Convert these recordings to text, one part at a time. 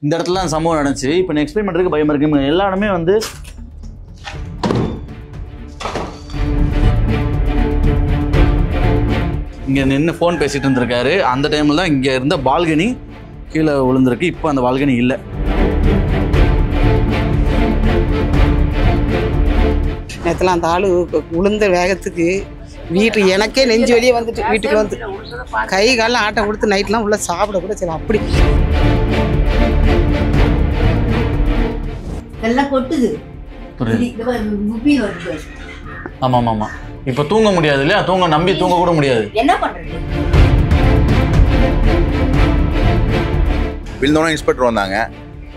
இந்த இடத்துல தான் சம்பவம் நடந்துச்சு. இப்போ நான் எக்ஸ்பிளைன் பண்ணுறதுக்கு பயமாக இருக்கு. எல்லா இடமே வந்து இங்கே நின்று ஃபோன் பேசிகிட்டு இருந்திருக்காரு. அந்த டைமில் தான் இங்கே இருந்த பால்கனி கீழே விழுந்திருக்கு. இப்போ அந்த பால்கனி இல்லை. நேரத்தில் அந்த ஆள் விழுந்த வேகத்துக்கு வீட்டு எனக்கே நெஞ்சு வெளியே வந்துட்டு வீட்டுக்கு வந்து கை காலில் ஆட்டம் கொடுத்து நைட்லாம் உள்ள சாப்பிட கூட சரி அப்படி எல்லாம் கொட்டுது. ஆமாம் ஆமாம். இப்போ தூங்க முடியாது இல்லையா? நம்பி தூங்க கூட முடியாது. என்ன பண்றது? விழுந்தோன்னா இன்ஸ்பெக்டர் வந்தாங்க.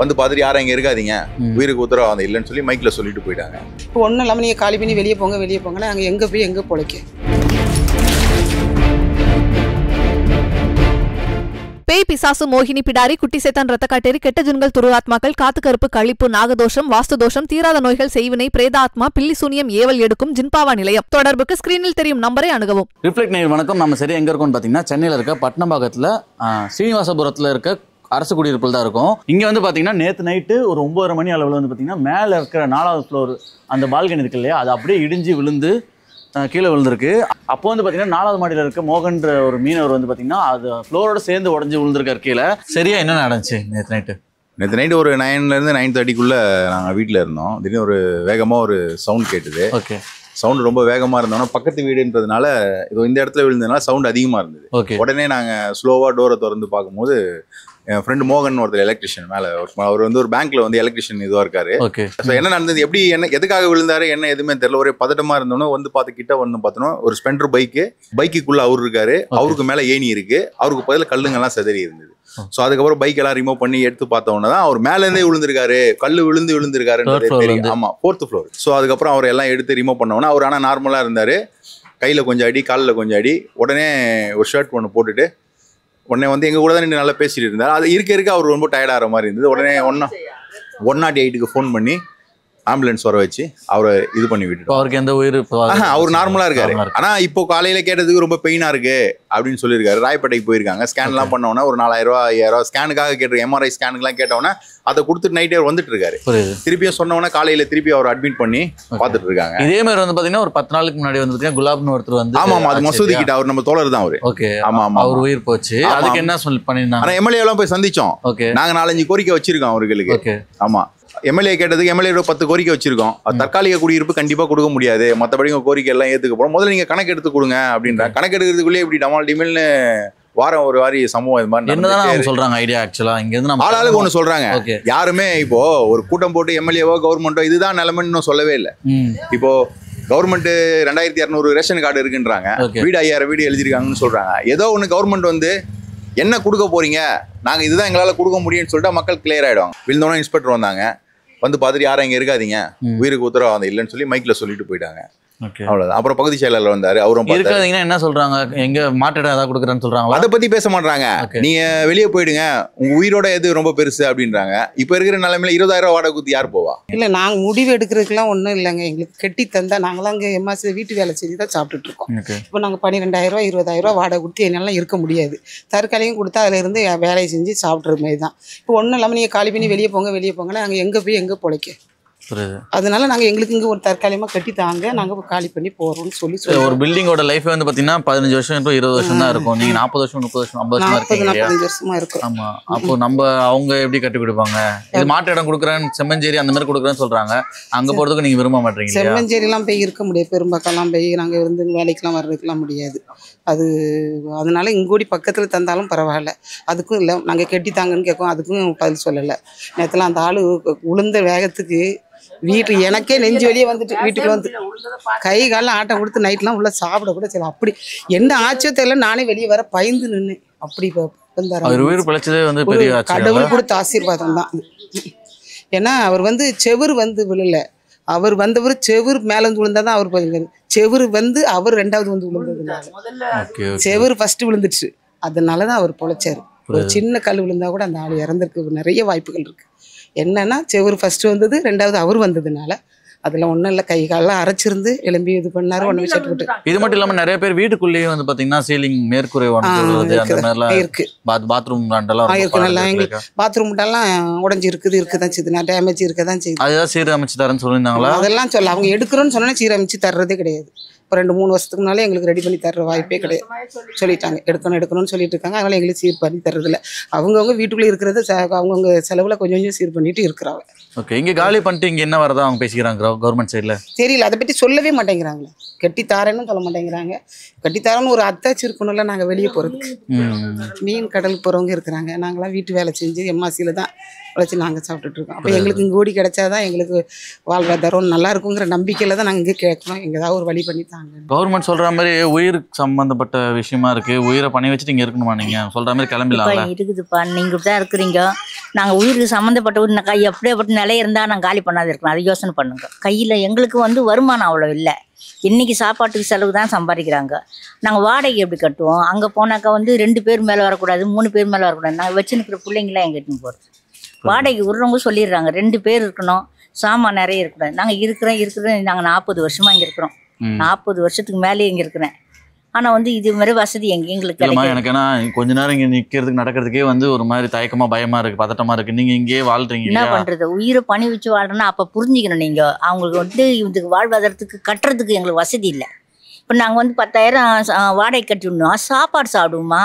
வந்து பார்த்துட்டு யாரும் இங்கே இருக்காதீங்க, உயிருக்கு உத்தரவாதம் இல்லைன்னு சொல்லி மைக்கில் சொல்லிட்டு போயிட்டாங்க. இப்போ ஒன்றும் இல்லாமல் நீங்கள் காலி பண்ணி வெளியே போங்கன்னா அங்கே எங்கே போய் எங்கே பொழைக்க. பேய் பிசாசு மோகினி பிடாரி குட்டி சேத்தான் ரத்த காட்டேரி கெட்ட ஜுன்கள் துருவாத்மாக்கள் காத்து கருப்பு கழிப்பு நாகதோஷம் வாஸ்து தோஷம் தீராத நோய்கள் செய்வினை பிரேதாத்மா பில்லி சூனியம் ஏவல் எடுக்கும் ஜின்பாவா நிலையம். தொடர்புக்கு ஸ்கிரீனில் தெரியும் நம்பரை அணுகவும். ரிஃப்ளெக்ட் நேயர் வணக்கம். நம்ம சரியா எங்க இருக்கோம்னு பாத்தீங்கன்னா சென்னையில இருக்க பட்னபாக்கத்துல ஸ்ரீனிவாசபுரத்துல இருக்க அரசு குடியிருப்பில் தான் இருக்கும். இங்கே வந்து பார்த்தீங்கன்னா நேற்று நைட்டு ஒரு 9:30 மணி அளவில் வந்து பார்த்தீங்கன்னா மேலே இருக்கிற 4வது ஃப்ளோர் அந்த பால்கனி இருக்கு இல்லையா, அது அப்படியே இடிஞ்சு விழுந்து கீழே விழுந்திருக்கு. அப்போ வந்து பார்த்தீங்கன்னா 4வது மாடியில் இருக்க மோகன்ற ஒரு மீனவர் வந்து பார்த்தீங்கன்னா அது ஃப்ளோரோட சேர்ந்து உடஞ்சி விழுந்திருக்காரு கீழே. சரியா என்ன நடந்துச்சு நேற்று நைட்டு? நேற்று நைட்டு ஒரு 9லேருந்து 9:30க்குள்ளே நாங்கள் வீட்டில் இருந்தோம். திடீர்னு ஒரு வேகமாக ஒரு சவுண்ட் கேட்டுது. ஓகே. சவுண்டு ரொம்ப வேகமாக இருந்தோன்னா பக்கத்து வீடுன்றதுனால இது இந்த இடத்துல விழுந்ததுனால சவுண்ட் அதிகமாக இருந்தது. ஓகே. உடனே நாங்கள் ஸ்லோவாக டோரை திறந்து பார்க்கும்போது என் ஃப்ரெண்டு மோகன் ஒருத்தர் எலக்ட்ரிஷியன் மேலே அவர் வந்து ஒரு பேங்க்ல வந்து எலக்ட்ரிஷியன் இதுவாக இருக்காரு. ஓகே. ஸோ என்ன நடந்தது, எப்படி என்ன எதுக்காக விழுந்தாரு என்ன எதுவுமே தெரியல. ஒரே பதட்டமாக இருந்தோன்னே வந்து பார்த்து கிட்ட வந்து பார்த்தோன்னா ஒரு ஸ்பெண்டர் பைக்குக்குள்ளே அவர் இருக்காரு. அவருக்கு மேலே ஏணி இருக்கு. அவருக்கு பதில் கல்லுங்கெல்லாம் செதறி இருந்தது. ஸோ அதுக்கப்புறம் பைக் எல்லாம் ரிமூவ் பண்ணி எடுத்து பார்த்தோன்னே தான் அவர் மேலேருந்தே விழுந்திருக்காரு. கல் விழுந்திருக்காருன்றது தெரியும். ஆமாம், 4th ஃப்ளோர். ஸோ அதுக்கப்புறம் அவர் எல்லாம் எடுத்து ரிமூவ் பண்ணோன்னா அவர் ஆனால் நார்மலாக இருந்தார். கையில் கொஞ்சம் அடி, காலில் கொஞ்சம் அடி. உடனே ஒரு ஷர்ட் ஒன்று போட்டுட்டு உடனே வந்து எங்கள் கூட தான் நின்று நல்லா பேசிட்டு இருந்தார். அது இருக்க அவர் ரொம்ப டயர்டாகிற மாதிரி இருந்தது. உடனே 108க்கு ஃபோன் பண்ணி ஆம்புலன்ஸ் வர வச்சு அவரை இது பண்ணி விட்டுட்டு அவருக்கு எந்த உயிர் அவர் நார்மலாக இருக்காரு. ஆனால் இப்போ காலையில் கேட்டதுக்கு ரொம்ப பெயினாக இருக்கு அப்படின்னு சொல்லியிருக்காரு. ராயப்பேட்டைக்கு போயிருக்காங்க. ஸ்கேன்லாம் பண்ணோன்னா ஒரு 4000 5000 ஸ்கேனுக்காக கேட்டிருக்காங்க. எம்ஆர்ஐ ஸ்கேனுக்குலாம் கேட்டோன்னா அதை கொடுத்துட்டு நைட்டே வந்துட்டு இருக்காரு. திருப்பியும் சொன்னோன்னா காலையில் திருப்பி அவர் அட்மிட் பண்ணி பார்த்துட்டு இருக்காங்க. இதே மாதிரி வந்து பார்த்தீங்கன்னா ஒரு 10 நாளுக்கு முன்னாடி வந்து பார்த்தீங்கன்னா குலாப்னு ஒருத்தர் வந்து ஆமாம் அது மசூதி கிட்ட அவர் நம்ம தோழர் தான் அவரு. ஓகே. ஆமாம் ஆமாம் அவர் உயிர் போச்சு. அதுக்கு என்ன சொல்லி பண்ணிருந்தாங்க? ஆனால் எம்எல்ஏலாம் போய் சந்திச்சோம். ஓகே. நாங்கள் 4-5 கோரிக்கை வச்சிருக்கோம் அவர்களுக்கு. ஓகே. ஆமாம், எம்எல்ஏ கேட்டதுக்கு எம்எல்ஏ 10 கோரிக்கை வச்சிருக்கோம். தற்காலிக குடியிருப்பு கண்டிப்பாக கொடுக்க முடியாது, மற்றபடி உங்கள் கோரிக்கை எல்லாம் ஏற்றுக்க போகிறோம். முதல்ல நீங்கள் கணக்கு எடுத்து கொடுங்க அப்படின்றாங்க. கணக்கு எடுக்கிறதுக்குள்ளே இப்படி டமால் டிமில்னு வாரம் ஒரு வாரி சம்பவம் இது மாதிரி என்னதான் சொல்றாங்க. ஐடியா ஆக்சுவலா இங்க இருந்து நம்ம ஆளாளுக்கு ஒன்று சொல்றாங்க. யாருமே இப்போ ஒரு கூட்டம் போட்டு எம்எல்ஏவோ கவர்மெண்ட்டோ இதுதான் நிலைமைன்னு சொல்லவே இல்லை. இப்போ கவர்மெண்ட் 2200 ரேஷன் கார்டு இருக்குன்றாங்க. வீடு 5000 வீடு எழுதிருக்காங்கன்னு சொல்றாங்க. ஏதோ ஒன்று கவர்மெண்ட் வந்து என்ன கொடுக்க போறீங்க, நாங்கள் இதுதான் எங்களால் கொடுக்க முடியும்னு சொல்லிட்டு மக்கள் கிளியர் ஆகிடுவாங்க. விழுந்தோன்னா இன்ஸ்பெக்டர் வந்தாங்க. வந்து பார்த்துட்டு யாரும் இங்கே இருக்காதீங்க, உயிருக்கு உத்தரவாதம் இல்லைன்னு சொல்லி மைக்கில் சொல்லிட்டு போயிட்டாங்க. அவ்வளவுதான். அப்புறம் பகுதி செயலாளர் வந்தாரு. அவரும் இருக்காதீங்கன்னா என்ன சொல்றாங்க, எங்க மாட்டிடம் ஏதாவது கொடுக்குறேன்னு சொல்றாங்க. அதை பத்தி பேச மாட்டாங்க. நீங்க வெளியே போயிடுங்க, உங்க உயிரோட எது ரொம்ப பெருசு அப்படின்றாங்க. இப்ப இருக்கிற நிலைமையில 20000 வாடகை குத்தி யார் போவா? இல்லை, நாங்கள் முடிவு எடுக்கிறதுக்குலாம் ஒன்றும் இல்லைங்க. எங்களுக்கு கெட்டி தந்தா நாங்களாம் இங்கே எம்மாசி வீட்டு வேலை செஞ்சு தான் சாப்பிட்டுட்டு இருக்கோம். இப்போ நாங்கள் 12000 20000 வாடகை கொடுத்து என்னால இருக்க முடியாது. தற்காலிகம் கொடுத்தா அதுல இருந்து வேலையை செஞ்சு சாப்பிட்ற மாதிரி தான். இப்போ ஒன்றும் இல்லாமல் நீங்கள் காலி பண்ணி வெளியே போங்கன்னா நாங்கள் எங்கே போய் எங்கே பொழைக்க. அதனால நாங்க எங்களுக்கு இங்க ஒரு தற்காலிகமா கட்டி தாங்க, நாங்க காலி பண்ணி போறோம்னு சொல்லி ஒரு பில்டிங்கோட லைஃப் வந்து பாத்தீங்கன்னா 15 வருஷம் to 20 வருஷம் தான் இருக்கும். நீங்க 40 வருஷம் 30 வருஷம் 50 வருஷமா இருக்கீங்க. 45 வருஷமா இருக்கும். ஆமா. அப்போ நம்ம அவங்க எப்படி கட்டி கொடுப்பாங்க? இது மாட்டு இடம் கொடுக்குறேன், செம்மஞ்சேரி அந்த மாதிரி கொடுக்குறேன்னு சொல்றாங்க. அங்க போறதுக்கு நீங்க விரும்ப மாட்டீங்க. செம்மஞ்சேரி எல்லாம் போய் இருக்க முடியாது, பெரும்பாக்கெல்லாம் போய் நாங்க இருந்து வேலைக்கெல்லாம் வர்றதுக்கெல்லாம் முடியாது. அதனால இங்கூடி பக்கத்துல தந்தாலும் பரவாயில்ல. அதுக்கும் இல்லை, நாங்க கெட்டி தாங்கன்னு கேட்கும், அதுக்கும் பதில் சொல்லலை. நேரத்துல அந்த ஆளு உளுந்த வேகத்துக்கு வீட்டு எனக்கே நெஞ்சு வெளியே வந்துட்டு வீட்டுக்கு வந்து கை காலில் ஆட்டம் கொடுத்து நைட்லாம் உள்ள சாப்பிட கூட சரி அப்படி என்ன ஆச்சோ தெரியல. நானே வெளியே வர பயந்து நின்று அப்படி கடவுள் கொடுத்த ஆசீர்வாதம் தான். ஏன்னா அவர் வந்து செவுரு வந்து விழல, அவர் வந்தவர் செவுரு மேல வந்து விழுந்தாதான் அவர் பதில். செவுரு வந்து அவர் 2வது வந்து விழுந்ததுனால செவுரு ஃபர்ஸ்ட் விழுந்துச்சு, அதனாலதான் அவர் பொழைச்சாரு. ஒரு சின்ன கல் விழுந்தா கூட அந்த ஆள் இறந்திருக்கு நிறைய வாய்ப்புகள் இருக்கு. என்னன்னா செவுரு ஃபர்ஸ்ட் வந்தது, 2வது அவர் வந்ததுனால அதில் ஒன்றும் இல்லை, கை காலெல்லாம் அரைச்சிருந்து எலும்பி இது பண்ணாரு, ஒன்று விட்டு. இது மட்டும் இல்லாம நிறைய பேர் வீட்டுக்குள்ளேயே வந்து பாத்தீங்கன்னா சீலிங் மேற்கூரை உடைஞ்சு அந்த மாதிரிலாம் இருக்கு. பாத்ரூம் எல்லாம் இருக்கு, நல்லா எங்களுக்கு பாத்ரூம் உடஞ்சி இருக்குதான் செய்யுது, டேமேஜ் இருக்கதான் செய்யுது. அதுதான் சீரமைச்சு தரேன்னு சொல்லியிருந்தாங்களா? அதெல்லாம் சொல்ல அவங்க எடுக்கிறோன்னு சொன்னா சீரமைச்சு தர்றதே கிடையாது. இப்போ 2-3 வருஷத்துக்கு முன்னாலே எங்களுக்கு ரெடி பண்ணி தர்ற வாய்ப்பே கிடையாது. சொல்லிட்டாங்க எடுக்கணும்னு சொல்லிட்டு இருக்காங்க. அதனால எங்களுக்கு சீர் பண்ணி தர்றதில்ல. அவங்கவுங்க வீட்டுக்குள்ளே இருக்கிறத அவங்கவுங்க செலவில் கொஞ்சம் சீர் பண்ணிட்டு இருக்கிறாங்க. ஓகே, இங்கே காலி பண்ணிட்டு இங்கே என்ன வரதா அவங்க பேசிக்கிறாங்க கவர்மெண்ட் சைடில்? தெரியல, அதை பற்றி சொல்லவே மாட்டேங்கிறாங்களே. கட்டித்தாரேன்னு சொல்ல மாட்டேங்கிறாங்க. கட்டித்தாரன்னு ஒரு அத்தாச்சி இருக்கணும்ல நாங்கள் வெளியே போகிறதுக்கு. மீன் கடலுக்கு போகிறவங்க இருக்கிறாங்க. நாங்களாம் வீட்டு வேலை செஞ்சு எம்ஆசியில் தான் உழைச்சி நாங்கள் சாப்பிட்டுட்டு இருக்கோம். அப்போ எங்களுக்கு இங்கே ஓடி கிடைச்சாதான் எங்களுக்கு வாழ்வாதாரம் நல்லா இருக்குங்கிற நம்பிக்கையில் தான் நாங்கள் இங்கே கேட்குறோம். எங்கள் ஏதாவது ஒரு வழி பண்ணி தாங்க. கவர்மெண்ட் சொல்கிற மாதிரி உயிருக்கு சம்மந்தப்பட்ட விஷயமா இருக்குது, உயிரை பண்ணி வச்சுட்டு இங்கே இருக்கணுமா? நீங்கள் சொல்கிற மாதிரி கிளம்பிடலாம் இருக்குதுப்பா. நீங்கள் தான் இருக்கிறீங்க. நாங்கள் உயிருக்கு சம்மந்தப்பட்ட ஒரு கை அப்படியேப்பட்ட நிலை இருந்தால் நாங்கள் காலி பண்ணாது இருக்கணும். அதை யோசனை பண்ணுங்க. கையில் எங்களுக்கு வருமானம் அவ்வளோ இல்லை. இன்றைக்கி சாப்பாட்டுக்கு செலவு தான் சம்பாதிக்கிறாங்க. நாங்கள் வாடகை எப்படி கட்டுவோம்? அங்கே போனாக்கா 2 பேர் மேலே வரக்கூடாது, 3 பேர் மேலே வரக்கூடாது. நாங்கள் வச்சுருக்கிற பிள்ளைங்களாம் எங்கிட்ட போகிறது. வாடகை விடுறவங்க சொல்லிடுறாங்க 2 பேர் இருக்கணும், சாமான் நிறைய இருக்கக்கூடாது. நாங்கள் இருக்கிறோம். நாங்கள் 40 வருஷமாக இங்கே இருக்கிறோம். 40 வருஷத்துக்கு மேலே இங்கே இருக்கிறேன். ஆனால் இது மாதிரி வசதி எங்களுக்கு எனக்கு ஏன்னா கொஞ்ச நேரம் இங்கே நிற்கிறதுக்கு நடக்கிறதுக்கே ஒரு மாதிரி தயக்கமாக பயமாக இருக்குது, பதட்டமாக இருக்குது. நீங்கள் இங்கேயே வாழ்றீங்க, என்ன பண்ணுறது? உயிரை பணி வச்சு வாழ்றேன்னா அப்போ புரிஞ்சுக்கணும். நீங்கள் அவங்களுக்கு இதுக்கு வாழ்வாதாரத்துக்கு கட்டுறதுக்கு எங்களுக்கு வசதி இல்லை. இப்போ நாங்கள் 10,000 வாடகை கட்டிடணும். சாப்பாடு சாப்பிடுவோமா?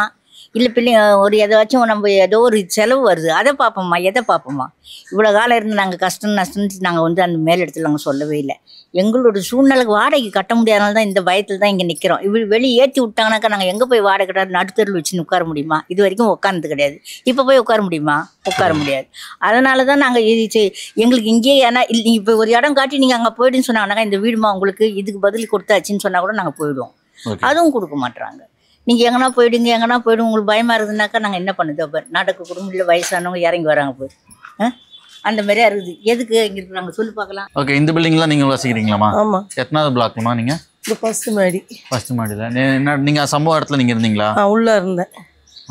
இல்லை பிள்ளைங்க எதாச்சும் நம்ம ஏதோ ஒரு செலவு வருது, அதை பார்ப்போம்மா, எதை பார்ப்போம்மா? இவ்வளோ காலம் இருந்து நாங்கள் நஷ்டம்னு நாங்கள் அந்த மேலிடத்தில் நாங்கள் சொல்லவே இல்லை. எங்களோட சூழ்நிலைக்கு வாடகை கட்ட முடியாதனால தான் இந்த பயத்தில் தான் இங்கே நிற்கிறோம். வெளியே ஏற்றி விட்டாங்கனாக்கா நாங்கள் எங்கே போய் வாடகை கட்டாது? நடுத்தரில் வச்சு உட்கார முடியுமா? இது வரைக்கும் உட்கார்ந்து கிடையாது. இப்போ போய் உட்கார முடியுமா? உட்கார முடியாது. அதனால தான் நாங்கள் எங்களுக்கு இங்கேயே ஏன்னா இப்போ ஒரு இடம் காட்டி நீங்கள் அங்கே போய்டுன்னு சொன்னாங்கனாக்கா இந்த வீடுமா உங்களுக்கு இதுக்கு பதில் கொடுத்தாச்சுன்னு சொன்னால் கூட நாங்கள் போயிடுவோம். அதுவும் கொடுக்க மாட்டுறாங்க. நீங்கள் எங்கன்னா போயிடுங்க, உங்களுக்கு பயமாக இருக்குதுனாக்கா நாங்கள் என்ன பண்ணுது? அப்போ நடக்க குடும்பம் இல்லை, வயசானவங்க இறங்கி வராங்க போய் அந்த மாதிரியா இருக்குது. எதுக்கு இங்கே இருக்கிறாங்க சொல்லி பார்க்கலாம். ஓகே, இந்த பில்டிங்லாம் நீங்கள் வசிக்கிறீங்களாமா? ஆமாம். எத்தனாவது பிளாக்மா நீங்கள்? இந்த ஃபர்ஸ்ட் மாடி. ஃபர்ஸ்ட் மாடியில் என்ன நீங்கள் சம்பவ இடத்துல நீங்கள் இருந்தீங்களா? உள்ளே இருந்தேன்.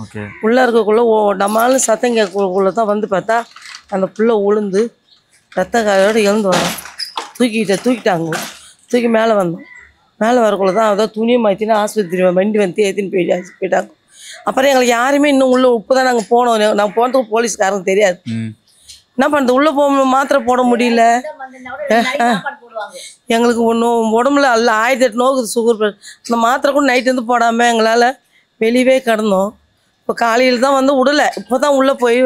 ஓகே. உள்ளே இருக்கக்குள்ளே நம்மளாலும் சத்தம் கேட்கக்குள்ளே தான் பார்த்தா அந்த புள்ள உளுந்து ரத்த காயோடு எழுந்து வரோம். தூக்கிட்டாங்க. தூக்கி மேலே வந்தோம். மேலே வரக்குள்ள தான் அதான் துணியை மாற்றினா ஆஸ்பத்திரி வண்டி ஏற்றின்னு போயிட்டாங்க. அப்புறம் எங்களுக்கு யாருமே இன்னும் உள்ளே உப்பு தான் நாங்கள் போனோம். நாங்கள் போனதுக்கு போலீஸ்காரங்க தெரியாது. என்ன பண்ணுறது? உள்ளே போக மாத்திரை போட முடியல. எங்களுக்கு ஒன்றும் உடம்புல அல்ல 1008 நோக்குது சுகர். அந்த மாத்திரை கூட நைட்டு போடாமல் எங்களால் வெளியவே கிடந்தோம். இப்போ காலையில் தான் விடலை. இப்போ தான் உள்ளே போய்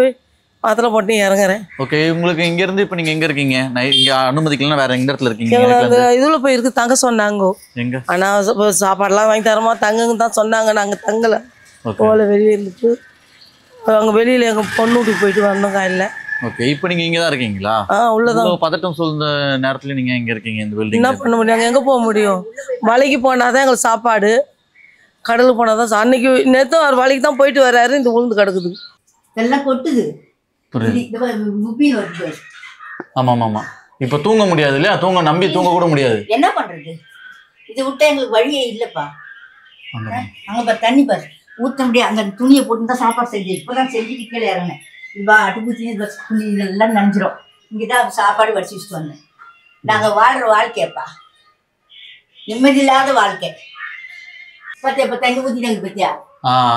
மாத்திரை போட்டு இறங்குறேன். ஓகே, உங்களுக்கு இங்கேருந்து இப்போ நீங்கள் எங்கே இருக்கீங்க? இங்கே அனுமதிக்கலாம், வேறு எந்த இடத்துல இருக்கீங்க? அந்த இதில் போய் இருக்கு தங்க சொன்னாங்க. எங்கே? ஆனால் சாப்பாடெல்லாம் வாங்கி தரமா தங்குங்க தான் சொன்னாங்க. நாங்கள் தங்கலை. போல வெளியே இருந்துட்டு அங்கே வெளியில் எங்கள் பொண்ணு வீட்டுக்கு போயிட்டு வந்தோம் காலையில். ஓகே, இப்போ நீங்கள் இங்கே தான் இருக்கீங்களா? உள்ளதான். பதட்டம் சூழ்ந்த நேரத்தில் நீங்கள் எங்கே இருக்கீங்க? இந்த பில்டிங் என்ன பண்ண முடியும்? எங்கே போக முடியும்? வலைக்கு போனால் தான் எங்களுக்கு சாப்பாடு, கடலுக்கு போனால் தான். அன்னைக்கு நேற்று அவர் வலைக்கு தான் போயிட்டு வர்றாரு. இந்த உளுந்து கிடக்குது எல்லாம் கொட்டுது. ஆமாம் ஆமாம். இப்போ தூங்க முடியாது இல்லையா? நம்பி தூங்க கூட முடியாது. என்ன பண்ணுறது? இது விட்டா எங்களுக்கு வழியே இல்லைப்பா. அங்கே பாரு தண்ணி பாரு ஊற்ற முடியாது. அங்கே துணியை போட்டு தான் சாப்பாடு செஞ்சு இப்போ தான் செஞ்சுட்டு கீழே இறங்கினேன். இப்போ அடுப்பு துணி இதெல்லாம் நனைஞ்சிரும். இங்கே தான் சாப்பாடு வடிச்சு வச்சுட்டு வந்தேன். நாங்கள் வாழ்கிற வாழ்க்கையப்பா நிம்மதி இல்லாத வாழ்க்கை. பார்த்தியா இப்போ தண்ணி ஊற்றினாங்க பார்த்தியா?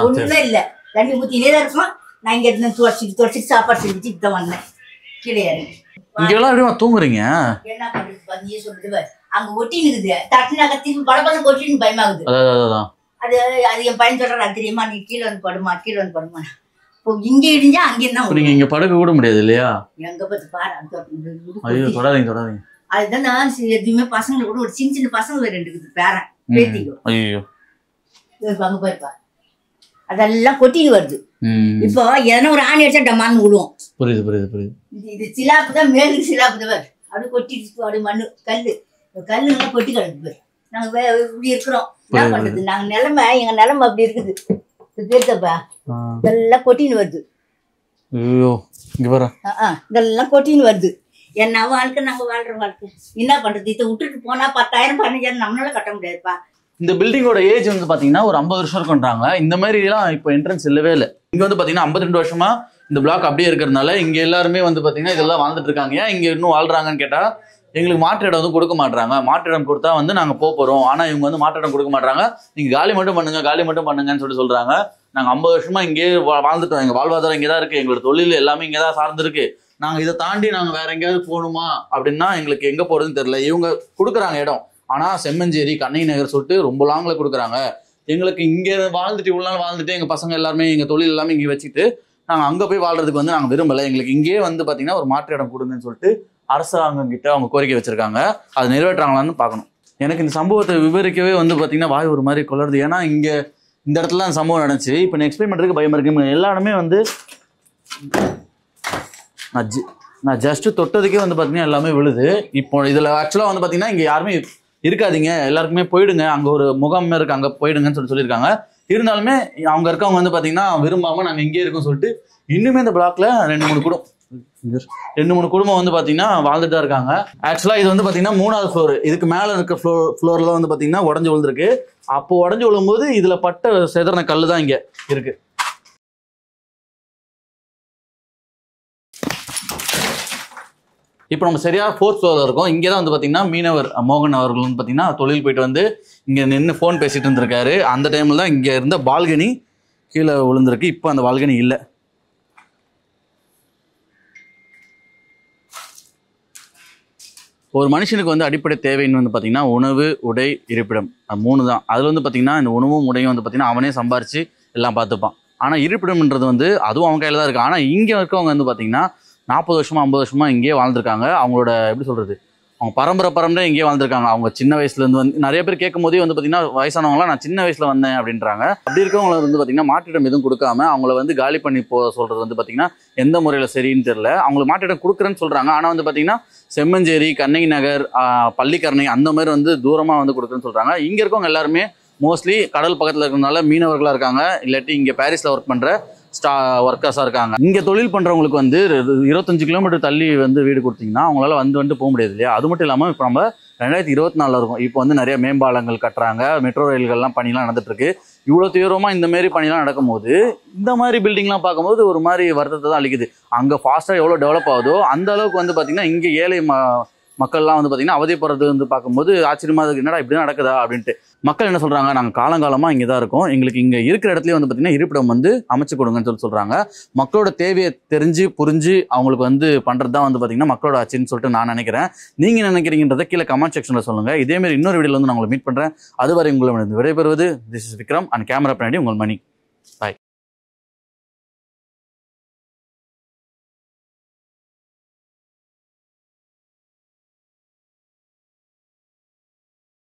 ஒன்றுமே இல்லை, தண்ணி ஊற்றினே தான் இருக்கணும். நான் இங்கே இருந்து துடைச்சிட்டு சாப்பாடு செஞ்சுட்டு இப்போ தான் வந்தேன் கீழே இறங்கி. இங்கெல்லாம் எப்படிமா தூங்குறீங்க? என்ன பண்ணுறது? பதியே சொல்லுது அங்கே ஒட்டின்னு இருக்குது. தட்டுனாக்க திரும்பி படப்படம் கொட்டின்னு பயமாகுது. அது என் பையன் சொல்கிறான் தெரியுமா, நீ கீழே வந்து படுமா இப்போ இங்கே இடிஞ்சா அங்கே தான் நீங்கள் இங்கே படுக்க கூட முடியாது இல்லையா? எங்கே பார்த்து பாரு. ஐயோ தொடாதீங்க. அதுதான் நான் எதுவுமே பசங்களை கூட ஒரு சின்ன பசங்க 2 இருக்குது பேரன் பேத்திக்கோ. ஐயோ அங்கே போயிருப்பா அதெல்லாம் கொட்டின்னு வருது. இப்போ எதனா ஒரு ஆணி அடிச்சா டமான்னு விடுவோம். புரியுது. இது சிலாப்பு தான், மேலுக்கு சிலாப்பு தான். அப்படி கொட்டிடுச்சு. அப்படி மண்ணு கல்லுங்க கொட்டி கிடக்கு. நாங்கள் இப்படி இருக்கிறோம். என்ன பண்றது? நாங்கள் எங்க நிலைமை அப்படி இருக்குது. பேர்த்தப்பா இதெல்லாம் கொட்டின்னு வருது. இதெல்லாம் கொட்டின்னு வருது. என்ன வாழ்க்கை? நாங்கள் வாழ்ற வாழ்க்கை என்ன பண்றது? இதை விட்டுட்டு போனா 10,000 15,000 நம்மளால கட்ட முடியாதுப்பா. இந்த பில்டிங்கோட ஏஜ் பாத்தீங்கன்னா ஒரு 50 வருஷம் இருக்குன்றாங்க. இந்த மாதிரி எல்லாம் இப்போ என்ட்ரன்ஸ் இல்லவே இல்லை. இங்க பாத்தீங்கன்னா 52 வருஷமா இந்த பிளாக் அப்படியே இருக்கிறதுனால இங்க எல்லாருமே பாத்தீங்கன்னா இதெல்லாம் வாழ்ந்துட்டு இருக்காங்க. ஏன் இங்க இன்னும் வாழ்றாங்கன்னு கேட்டா எங்களுக்கு மாற்று இடம் வந்து கொடுக்க மாட்டாங்க. மாற்று இடம் கொடுத்தா வந்து நாங்கள் போகிறோம், ஆனால் இவங்க வந்து மாற்று இடம் கொடுக்க மாட்டாங்க. நீங்கள் காலி மட்டும் பண்ணுங்கன்னு சொல்கிறாங்க. நாங்கள் 50 வருஷமா இங்கே வாழ்ந்துட்டோம், எங்கள் வாழ்வாதாரம் இங்கே தான் இருக்குது, எங்களோட தொழில் எல்லாமே இங்கே தான் சார்ந்திருக்கு. நாங்கள் இதை தாண்டி நாங்கள் வேற எங்கேயாவது போகணுமா அப்படின்னா எங்களுக்கு எங்கே போகிறதுன்னு தெரியல. இவங்க கொடுக்குறாங்க இடம், ஆனால் செம்மஞ்சேரி கண்ணகி நகர் சொல்லிட்டு ரொம்ப லாங்கில் கொடுக்குறாங்க. எங்களுக்கு இங்கே வாழ்ந்துட்டு இவ்வளோ நாள் வாழ்ந்துட்டு எங்கள் பசங்க எல்லாருமே எங்கள் தொழில் எல்லாமே இங்கே வச்சுட்டு நாங்கள் அங்கே போய் வாழ்றதுக்கு வந்து நாங்கள் விரும்பலை. எங்களுக்கு இங்கேயே வந்து பார்த்தீங்கன்னா ஒரு மாற்று இடம் கொடுங்கன்னு சொல்லிட்டு அரசாங்கம் கிட்ட அவங்க கோரிக்கை வச்சிருக்காங்க. அது நிறைவேற்றாங்களான்னு பார்க்கணும். எனக்கு இந்த சம்பவத்தை விவரிக்கவே வந்து பார்த்தீங்கன்னா வாய் ஒரு மாதிரி கொள்ளறது. ஏன்னா இங்கே இந்த இடத்துல அந்த சம்பவம் நடந்துச்சு. இப்போ நான் எக்ஸ்பிளைன் பண்ணுறதுக்கு பயமா இருக்கு. எல்லா இடமே வந்து நான் ஜஸ்ட் தொட்டதுக்கே வந்து பார்த்தீங்கன்னா எல்லாமே விழுது. இப்போ இதில் ஆக்சுவலாக வந்து பார்த்தீங்கன்னா இங்கே யாருமே இருக்காதீங்க, எல்லாருக்குமே போயிடுங்க, அங்கே ஒரு முகாமே இருக்குது, அங்கே போயிடுங்கன்னு சொல்லியிருக்காங்க. இருந்தாலுமே அவங்க இருக்கவங்க வந்து பார்த்தீங்கன்னா விரும்பாமல் நாங்கள் இங்கே இருக்கோம் சொல்லிட்டு இன்னுமே இந்த பிளாக்ல 2-3 குடும்பம் வந்து பார்த்தீங்கன்னா வாழ்ந்துட்டு தான் இருக்காங்க. ஆக்சுவலாக இது வந்து பார்த்தீங்கன்னா 3வது ஃப்ளோர். இதுக்கு மேலே இருக்க ஃப்ளோரில் வந்து பார்த்தீங்கன்னா உடஞ்சி விழுந்திருக்கு. அப்போ உடஞ்சி விழும்போது இதில் பட்ட செதறின கல் தான் இங்கே இருக்கு. இப்போ நம்ம சரியா 4th ஃப்ளோரில் இருக்கோம். இங்கே தான் வந்து பார்த்தீங்கன்னா மீனவர் மோகன் அவர்கள் வந்து பார்த்தீங்கன்னா தொழில் போயிட்டு வந்து இங்கே நின்று ஃபோன் பேசிட்டு இருந்திருக்காரு. அந்த டைமில் தான் இங்கே இருந்த பால்கனி கீழே விழுந்திருக்கு. இப்போ அந்த பால்கனி இல்லை. ஒரு மனுஷனுக்கு வந்து அடிப்படை தேவைன்னு வந்து பார்த்தீங்கன்னா உணவு, உடை, இருப்பிடம், 3 தான். அதில் வந்து பார்த்தீங்கன்னா இந்த உணவும் உடையும் வந்து பார்த்தீங்கன்னா அவனே சம்பாரிச்சு எல்லாம் பார்த்துப்பான். ஆனால் இருப்பிடம்ன்றது வந்து அதுவும் அவன் கையில் தான் இருக்குது. ஆனால் இங்கே இருக்கவங்க வந்து பார்த்தீங்கன்னா 40 வருஷமா 50 வருஷமா இங்கேயே வாழ்ந்துருக்காங்க. அவங்களோட எப்படி சொல்கிறது, அவங்க பரம்பரை இங்கேயே வாழ்ந்துருக்காங்க. அவங்க சின்ன வயசுலேருந்து வந்து நிறைய பேர் கேட்கும் போதே வந்து பார்த்தீங்கன்னா வயசானவங்களாம் நான் சின்ன வயசில் வந்தேன் அப்படின்றாங்க. அப்படி இருக்கவங்களை வந்து பார்த்தீங்கன்னா மாற்றிடம் எதுவும் கொடுக்காம அவங்கள வந்து காலி பண்ணி சொல்கிறது வந்து பார்த்தீங்கன்னா எந்த முறையில் சரின்னு தெரியல. அவங்களுக்கு மாற்றிடம் கொடுக்குறேன்னு சொல்கிறாங்க. ஆனால் வந்து பார்த்தீங்கன்னா செம்மஞ்சேரி, கண்ணகி நகர், பள்ளிக்கரணை அந்த மாதிரி வந்து தூரமாக வந்து கொடுக்குறேன்னு சொல்கிறாங்க. இங்கே இருக்கவங்க எல்லாருமே மோஸ்ட்லி கடல் பக்கத்தில் இருக்கிறதுனால மீனவர்களாக இருக்காங்க, இல்லாட்டி இங்கே பாரிஸில் ஒர்க் பண்ணுற ஒர்க்கர்ஸாக இருக்காங்க. இங்கே தொழில் பண்ணுறவங்களுக்கு வந்து 25 கிலோமீட்டர் தள்ளி வந்து வீடு கொடுத்தீங்கன்னா அவங்களால வந்து போக முடியாது இல்லையா. அது மட்டும் இல்லாமல் இப்போ நம்ம 2024 இருக்கும். இப்போ வந்து நிறைய மேம்பாலங்கள் கட்டுறாங்க, மெட்ரோ ரயில்கள்லாம் பணிலாம் நடந்துட்டுருக்கு. இவ்வளோ தீவிரமாக இந்த மாதிரி பணிலாம் நடக்கும்போது இந்த மாதிரி பில்டிங்லாம் பார்க்கும்போது ஒரு மாதிரி வருத்தத்தை தான் அளிக்குது. அங்கே ஃபாஸ்ட்டாக எவ்வளோ டெவலப் ஆகுதோ அந்த அளவுக்கு வந்து பார்த்திங்கன்னா இங்கே ஏழை மக்கள்லாம் வந்து பார்த்திங்கன்னா அவதிப்படுறது வந்து பார்க்கும்போது ஆச்சரியமாக இருக்குது, என்னடா இப்படி நடக்குதா அப்படின்ட்டு. மக்கள் என்ன சொல்கிறாங்க, நாங்கள் காலங்காலமாக இங்கே தான் இருக்கோம், எங்களுக்கு இங்கே இருக்கிற இடத்துலேயே வந்து பார்த்திங்கன்னா இருப்பிடம் வந்து அமைச்சு கொடுங்கன்னு சொல்கிறாங்க. மக்களோட தேவையை தெரிஞ்சு புரிஞ்சு அவங்களுக்கு வந்து பண்ணுறது தான் வந்து பார்த்திங்கன்னா மக்களோட ஆட்சின்னு சொல்லிட்டு நான் நினைக்கிறேன். நீங்கள் நினைக்கிறீங்கன்றதை கீழே கமெண்ட் செக்ஷனில் சொல்லுங்கள். இதேமாதிரி இன்னொரு வீடியோவில் வந்து நான் உங்களை மீட் பண்ணுறேன். அதுவரை உங்களை விடைபெறுவது this is Vikram and camera பின்னாடி உங்கள் மணி. பாய்.